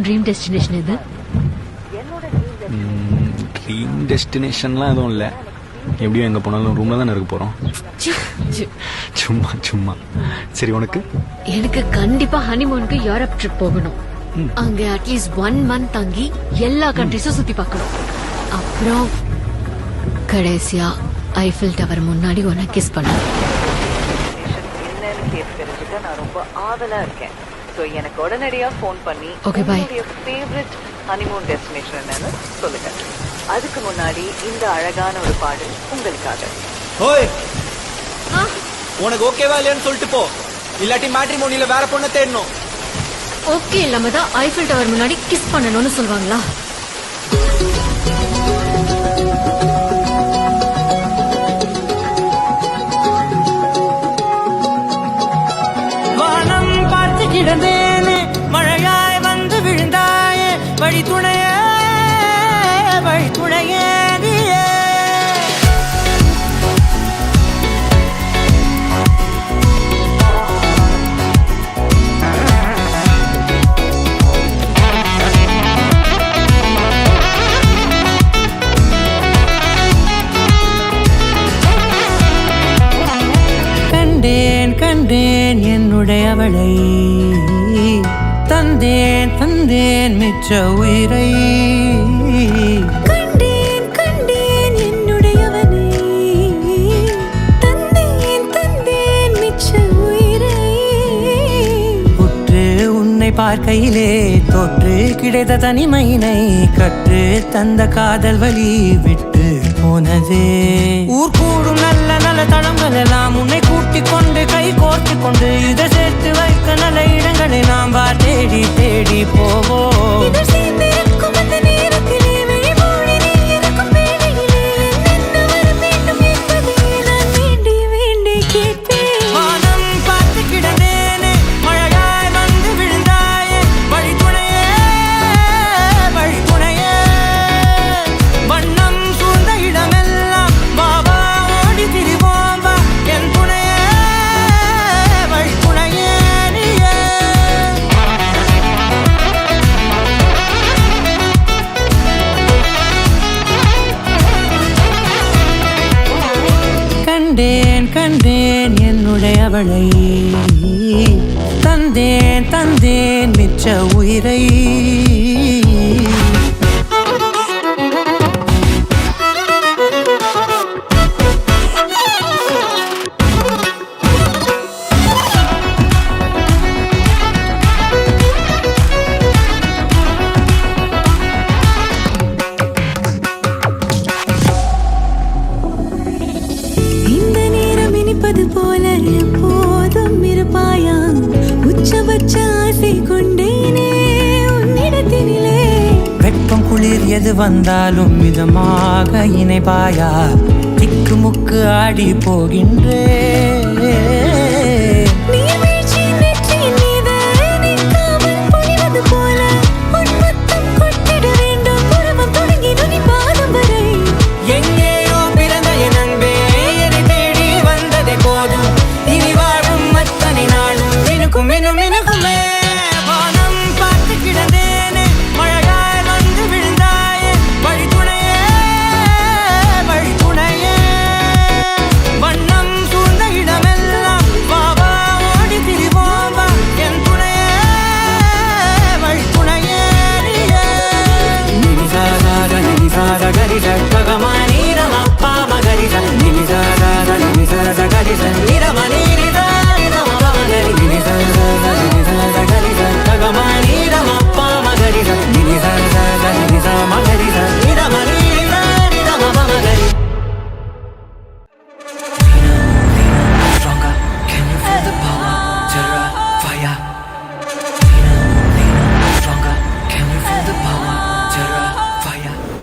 Dream destination எது? Dream டெஸ்டினேஷன்லாம் எதுவும் இல்லை. எப்படியும் எங்கே போனாலும் ரூமில் தானே இருக்க போகிறோம். சும்மா சும்மா. சரி, உனக்கு? எனக்கு கண்டிப்பா ஹனிமூனுக்கு யூரோப் ட்ரிப் போகணும். அங்க அட்லீஸ்ட் 1 month தங்கி எல்லா கண்ட்ரிஸும் சுத்தி பார்க்கணும். அப்புறம் கடைசியா ஐஃபில் டவர் முன்னாடி உன்னை கிஸ் பண்ணணும். என்னன்னு கேட்டு தெரிஞ்சுக்க நான் ரொம்ப ஆவலா இருக்கேன். ஸோ எனக்கு உடனடியா ஃபோன் பண்ணி உங்களுடைய ஃபேவரட் ஹனிமூன் டெஸ்டினேஷன் என்னன்னு சொல்லுங்க. அதுக்கு முன்னாடி இந்த அழகான ஒரு பாடல் உங்களுக்காக. ஓய், உனக்கு ஓகேவா இல்லையான்னு சொல்லிட்டு போ, இல்லாட்டி மேட்ரிமோனியில வேற பொண்ணை தேடணும். ஓகே இல்லாம தான் ஐஃபில் டவர் முன்னாடி கிஸ் பண்ணணும்னு சொல்லுவாங்களா? வானம் பார்த்து கிடந்தேனே, மழையாய் வந்து விழுந்தாயே, வழி துணையே வழி துணையே நீயே. கண்டேன் கண்டேன் என்னுடையவளை, தந்தேன் தந்தேன் மிச்ச உயிரை. கண்டேன் கண்டேன் என்னுடையவனை, தந்தேன் தந்தேன் மிச்ச உயிரை. உற்று உன்னை பார்க்கையிலே தோற்று கிடைத்த தனிமையினை கற்று தந்த காதல் வழி விட்டு போனதே. ஊர் கூடும் நல்ல நல்ல தளங்கள் எல்லாம் உன்னை கூட்டிக் கொண்டு கை கோர்த்து கொண்டு இதை சேர்த்து வைக்க நல்ல இடங்களை நாம் தேடி தேடி போவோம். வானம் பார்த்து கிடந்தேனே, மழையாய் வந்து விழுந்தாயே, வழி துணையே வழி துணையே. வண்ணம் சூழ்ந்த இடமெல்லாம் பாபா ஓடி திரிவோம் வா, என் துணையே வழி துணையே நீயே. கண்டேன் கண்டேன் என்னுடையவளை, தந்தேன் தந்தேன் மிச்ச உயிரை. இந்த நேரம் இனிப்பது போல எப்போதும் இருப்பாயா, உச்சபட்ச ஆசை கொண்டேனே உன்னிடத்தினிலே. வெப்பம் குளிர் எது வந்தாலும் மிதமாக இணைப்பாயா, திக்கு முக்கு ஆடி போகின்றே.